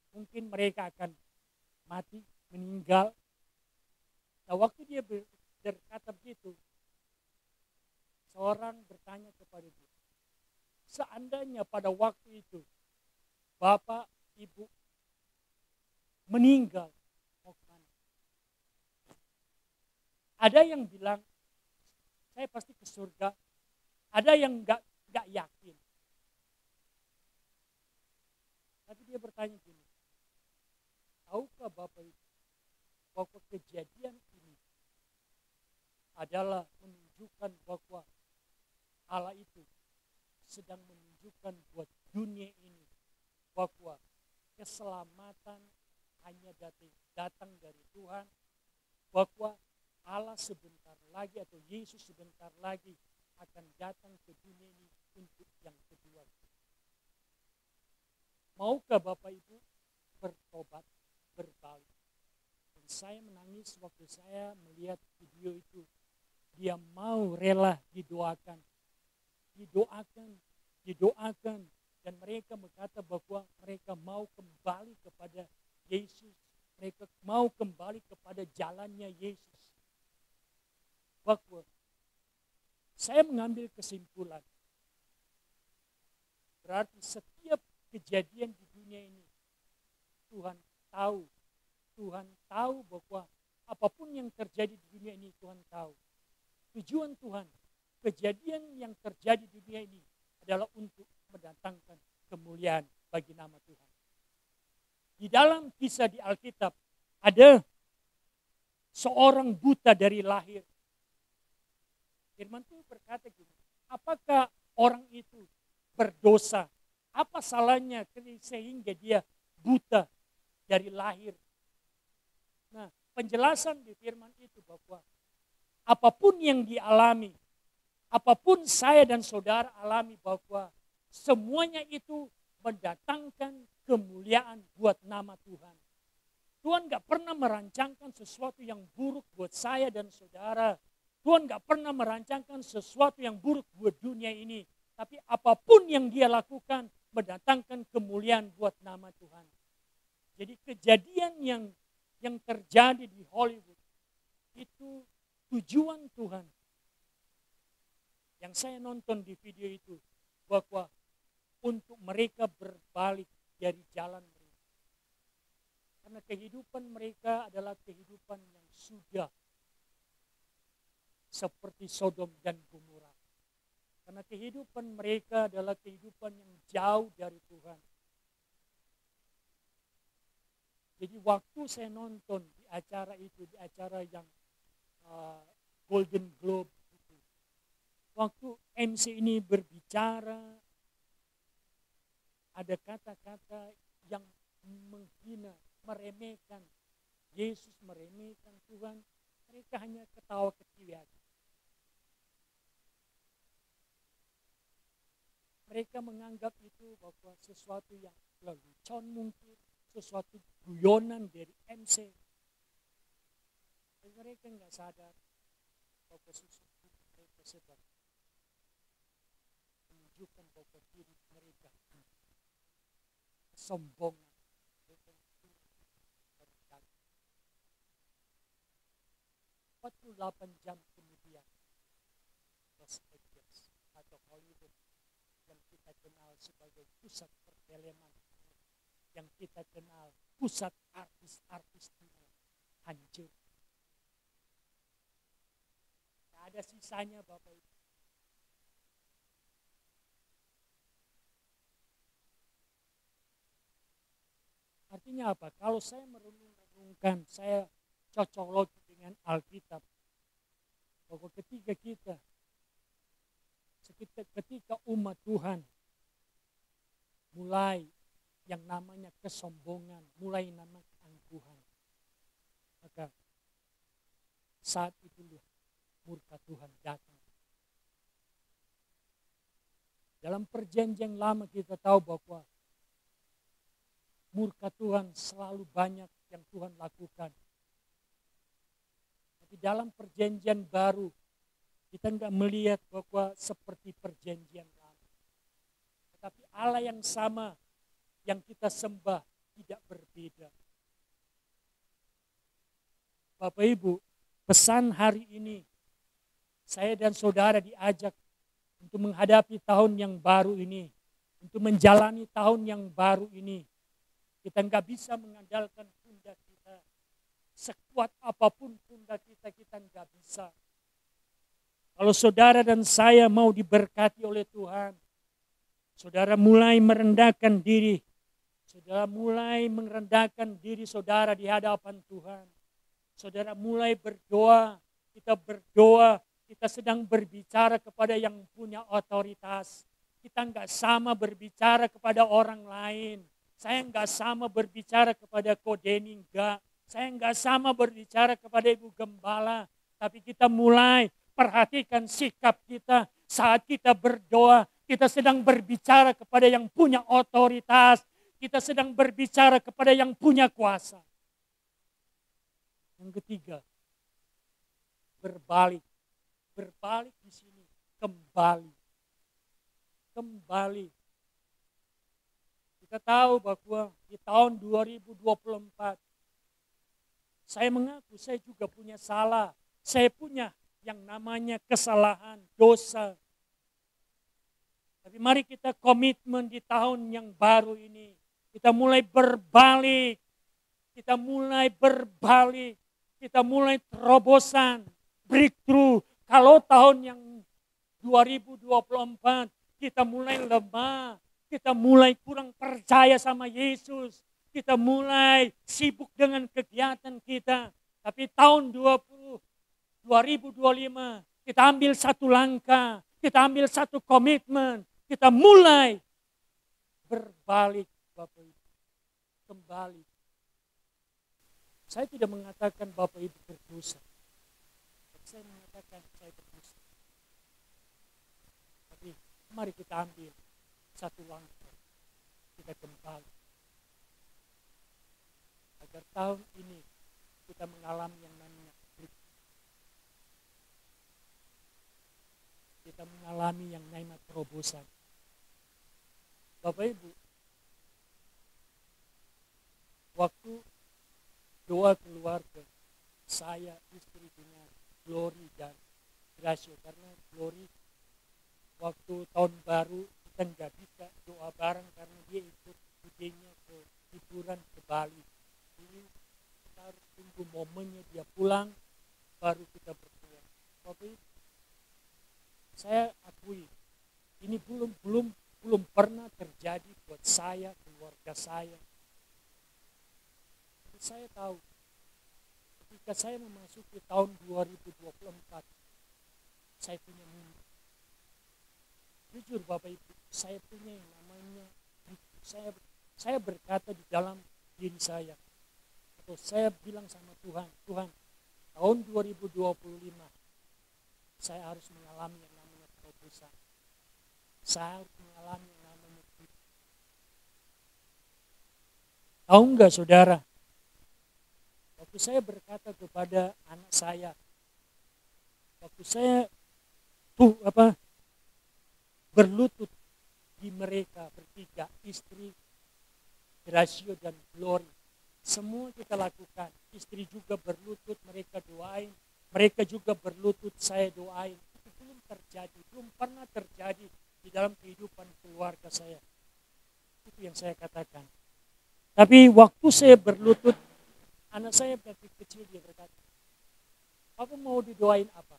mungkin mereka akan mati, meninggal. Nah waktu dia berkata begitu, seorang bertanya kepada dia, seandainya pada waktu itu, Bapak, Ibu meninggal, mau kemana? Ada yang bilang, saya pasti ke surga. Ada yang enggak yakin. Tapi dia bertanya gini, tahukah Bapak Ibu bahwa kejadian ini adalah menunjukkan bahwa Allah itu sedang menunjukkan buat dunia ini bahwa keselamatan hanya datang dari Tuhan, bahwa Allah sebentar lagi atau Yesus sebentar lagi akan datang ke dunia ini untuk yang kedua. Maukah Bapak Ibu bertobat, berbalik? Dan saya menangis waktu saya melihat video itu. Dia mau rela didoakan. Didoakan. Dan mereka berkata bahwa mereka mau kembali kepada Yesus. Mereka mau kembali kepada jalannya Yesus. Bahwa saya mengambil kesimpulan. Berarti setiap kejadian di dunia ini Tuhan tahu bahwa apapun yang terjadi di dunia ini Tuhan tahu. Tujuan Tuhan, kejadian yang terjadi di dunia ini adalah untuk mendatangkan kemuliaan bagi nama Tuhan. Di dalam kisah di Alkitab ada seorang buta dari lahir. Firman Tuhan berkata gini, apakah orang itu berdosa? Apa salahnya sehingga dia buta dari lahir? Nah, penjelasan di firman itu bahwa apapun yang dialami, apapun saya dan saudara alami, bahwa semuanya itu mendatangkan kemuliaan buat nama Tuhan. Tuhan gak pernah merancangkan sesuatu yang buruk buat saya dan saudara. Tuhan gak pernah merancangkan sesuatu yang buruk buat dunia ini. Tapi apapun yang dia lakukan mendatangkan kemuliaan buat nama Tuhan. Jadi kejadian yang terjadi di Hollywood itu tujuan Tuhan. Yang saya nonton di video itu, bahwa untuk mereka berbalik dari jalan mereka. Karena kehidupan mereka adalah kehidupan yang sudah seperti Sodom dan Gomora. Karena kehidupan mereka adalah kehidupan yang jauh dari Tuhan. Jadi waktu saya nonton di acara itu, di acara yang Golden Globe itu, waktu MC ini berbicara, ada kata-kata yang menghina, meremehkan Yesus, meremehkan Tuhan. Mereka hanya ketawa ketiwi aja. Mereka menganggap itu bahwa sesuatu yang lelucon mungkin, sesuatu guyonan dari MC. Dan mereka nggak sadar bahwa sesuatu mereka sedang menunjukkan bahwa diri mereka kesombongan. 48 jam kemudian, Los Angeles atau Hollywood yang kita kenal sebagai pusat perfilman, yang kita kenal pusat artis-artis dunia, hancur. Tidak ada sisanya Bapak Ibu. Artinya apa? Kalau saya merenung-renungkan, saya cocokologi dengan Alkitab, bahwa ketika umat Tuhan mulai yang namanya kesombongan, mulai namanya keangkuhan, maka saat itu murka Tuhan datang. Dalam perjanjian lama kita tahu bahwa murka Tuhan selalu banyak yang Tuhan lakukan. Di dalam perjanjian baru, kita enggak melihat bahwa seperti perjanjian lama. Tetapi Allah yang sama yang kita sembah tidak berbeda. Bapak Ibu, pesan hari ini, saya dan saudara diajak untuk menghadapi tahun yang baru ini, untuk menjalani tahun yang baru ini. Kita enggak bisa mengandalkan pundak kita. Sekuat apapun pundak kita enggak bisa. Kalau saudara dan saya mau diberkati oleh Tuhan, saudara mulai merendahkan diri. Saudara mulai merendahkan diri saudara di hadapan Tuhan. Saudara mulai berdoa, kita sedang berbicara kepada yang punya otoritas. Kita enggak sama berbicara kepada orang lain. Saya enggak sama berbicara kepada Kodeni, enggak. Saya enggak sama berbicara kepada Ibu Gembala, tapi kita mulai perhatikan sikap kita saat kita berdoa. Kita sedang berbicara kepada yang punya otoritas. Kita sedang berbicara kepada yang punya kuasa. Yang ketiga, berbalik. Berbalik di sini, kembali. Kembali. Kita tahu bahwa di tahun 2024, saya mengaku saya juga punya salah. Saya punya yang namanya kesalahan, dosa. Tapi mari kita komitmen di tahun yang baru ini. Kita mulai berbalik. Kita mulai berbalik. Kita mulai terobosan, breakthrough. Kalau tahun yang 2024 kita mulai lemah. Kita mulai kurang percaya sama Yesus. Kita mulai sibuk dengan kegiatan kita. Tapi tahun 2025 kita ambil satu langkah. Kita ambil satu komitmen. Kita mulai berbalik Bapak Ibu. Kembali. Saya tidak mengatakan Bapak Ibu berdosa. saya mengatakan saya berdosa. Tapi mari kita ambil satu langkah, kita kembali. Agar tahun ini kita mengalami yang namanya breakthrough. Kita mengalami yang namanya terobosan. Bapak Ibu, waktu doa keluarga, saya, istri dengan Glory dan Gracio, karena Glory waktu tahun baru kita nggak bisa doa bareng karena dia ikut idenya ke liburan ke Bali. Jadi kita harus tunggu momennya dia pulang baru kita berdoa. Tapi saya akui ini belum pernah terjadi buat saya, keluarga saya. Tapi saya tahu ketika saya memasuki tahun 2024, saya punya mimpi. Jujur Bapak Ibu, saya punya yang namanya, saya berkata di dalam diri saya, atau saya bilang sama Tuhan, Tuhan, tahun 2025, saya harus mengalami yang namanya terobosan. Saya harus mengalami yang namanya hidup. Tahu enggak saudara, waktu saya berkata kepada anak saya, waktu saya berlutut di mereka bertiga, istri, Gracio dan Glory, semua kita lakukan. Istri juga berlutut, mereka doain, mereka juga berlutut, saya doain. Itu belum terjadi, belum pernah terjadi di dalam kehidupan keluarga saya. Itu yang saya katakan. Tapi waktu saya berlutut, anak saya kecil dia berkata, Papa mau didoain apa?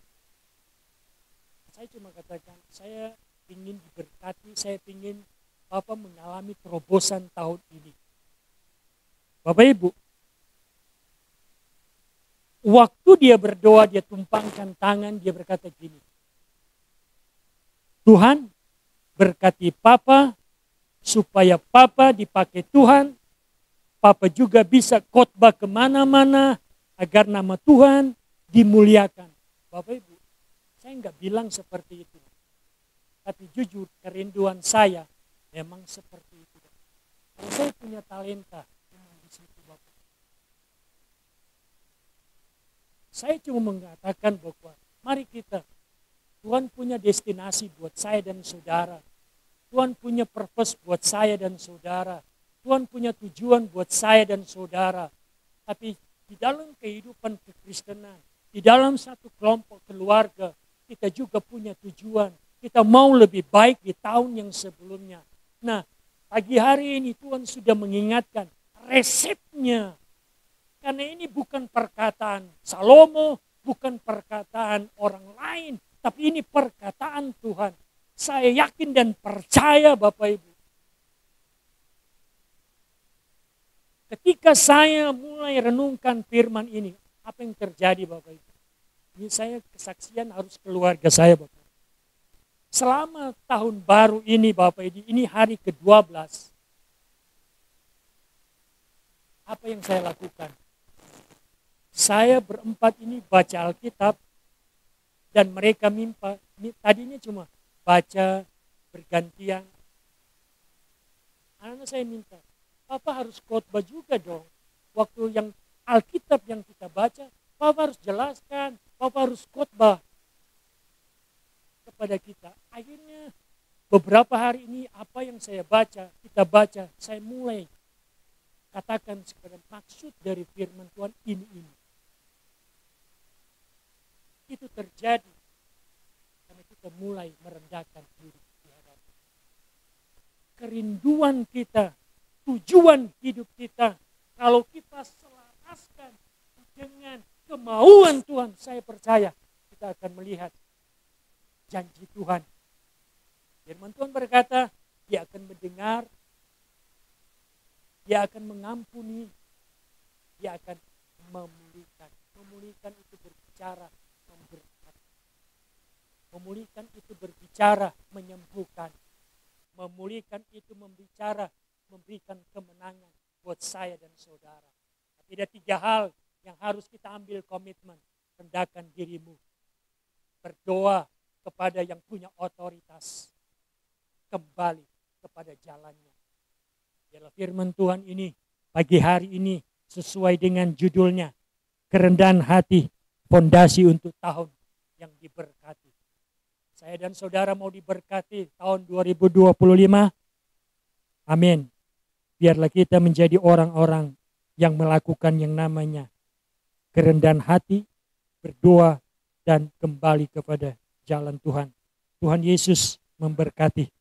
Saya cuma katakan, saya ingin diberkati, saya ingin Papa mengalami terobosan tahun ini. Bapak Ibu, waktu dia berdoa, dia tumpangkan tangan, dia berkata gini, Tuhan berkati Papa, supaya Papa dipakai Tuhan, Papa juga bisa khotbah kemana-mana, agar nama Tuhan dimuliakan. Bapak Ibu, saya nggak bilang seperti itu. Tapi jujur, kerinduan saya memang seperti itu. Kalau saya punya talenta, memang di situ Bapak. Saya cuma mengatakan bahwa mari kita, Tuhan punya destinasi buat saya dan saudara. Tuhan punya purpose buat saya dan saudara. Tuhan punya tujuan buat saya dan saudara. Tapi di dalam kehidupan kekristenan, di dalam satu kelompok keluarga, kita juga punya tujuan. Kita mau lebih baik di tahun yang sebelumnya. Nah, pagi hari ini Tuhan sudah mengingatkan resepnya. Karena ini bukan perkataan Salomo, bukan perkataan orang lain, tapi ini perkataan Tuhan. Saya yakin dan percaya Bapak Ibu. Ketika saya mulai renungkan firman ini, apa yang terjadi Bapak Ibu? Ini saya kesaksian harus keluarga saya Bapak. Selama tahun baru ini Bapak Ibu, ini hari ke-12. Apa yang saya lakukan? Saya berempat ini baca Alkitab dan mereka minta, tadinya cuma baca bergantian. Anak saya minta, Papa harus khotbah juga dong. Waktu yang Alkitab yang kita baca, Papa harus jelaskan, Papa harus khotbah kepada kita. Akhirnya beberapa hari ini apa yang saya baca, kita baca, saya mulai katakan sekarang maksud dari firman Tuhan ini. Itu terjadi karena kita mulai merendahkan diri di hadapan. Kerinduan kita, tujuan hidup kita, kalau kita selaraskan dengan kemauan Tuhan, saya percaya kita akan melihat janji Tuhan. Firman Tuhan berkata, dia akan mendengar, dia akan mengampuni, dia akan memulihkan. Memulihkan itu berbicara memberkati. Memulihkan itu berbicara menyembuhkan. Memulihkan itu membicara memberikan kemenangan buat saya dan saudara. Tapi ada 3 hal yang harus kita ambil komitmen. Rendahkan dirimu, berdoa kepada yang punya otoritas, kembali kepada jalannya. Biarlah firman Tuhan ini pagi hari ini sesuai dengan judulnya, kerendahan hati, fondasi untuk tahun yang diberkati. Saya dan saudara mau diberkati tahun 2025. Amin. Biarlah kita menjadi orang-orang yang melakukan yang namanya kerendahan hati, berdoa, dan kembali kepada jalan Tuhan. Tuhan Yesus memberkati.